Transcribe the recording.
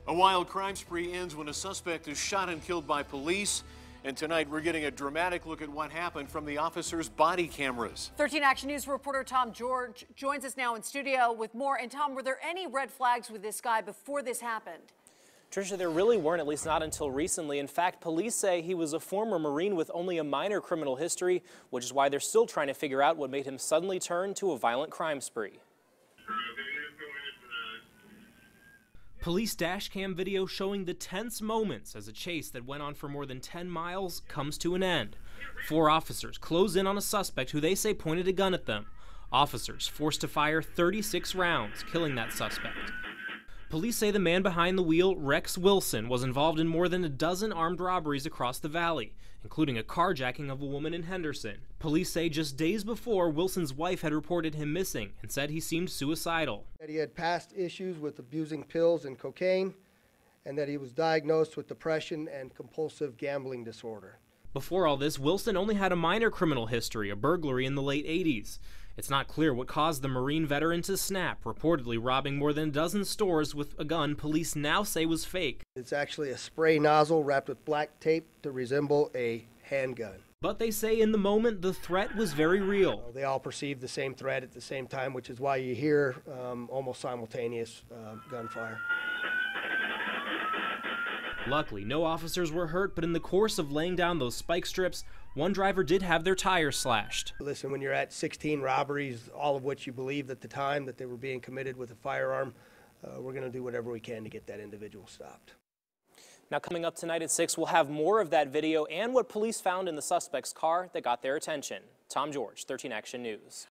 A wild crime spree ends when a suspect is shot and killed by police. And tonight we're getting a dramatic look at what happened from the officer's body cameras. 13 Action News reporter Tom George joins us now in studio with more. And Tom, were there any red flags with this guy before this happened? Tricia, there really weren't, at least not until recently. In fact, police say he was a former Marine with only a minor criminal history, which is why they're still trying to figure out what made him suddenly turn to a violent crime spree. Police dash cam video showing the tense moments as a chase that went on for more than 10 miles comes to an end. 4 officers close in on a suspect who they say pointed a gun at them. Officers forced to fire 36 rounds, killing that suspect. Police say the man behind the wheel, Rex Wilson, was involved in more than a dozen armed robberies across the valley, including a carjacking of a woman in Henderson. Police say just days before, Wilson's wife had reported him missing and said he seemed suicidal. That he had past issues with abusing pills and cocaine, and that he was diagnosed with depression and compulsive gambling disorder. Before all this, Wilson only had a minor criminal history, a burglary in the late 80s. It's not clear what caused the Marine veteran to snap, reportedly robbing more than a dozen stores with a gun police now say was fake. It's actually a spray nozzle wrapped with black tape to resemble a handgun. But they say in the moment the threat was very real. They all perceived the same threat at the same time, which is why you hear almost simultaneous gunfire. Luckily, no officers were hurt, but in the course of laying down those spike strips, one driver did have their tires slashed. Listen, when you're at 16 robberies, all of which you believed at the time that they were being committed with a firearm, we're going to do whatever we can to get that individual stopped. Now coming up tonight at 6, we'll have more of that video and what police found in the suspect's car that got their attention. Tom George, 13 Action News.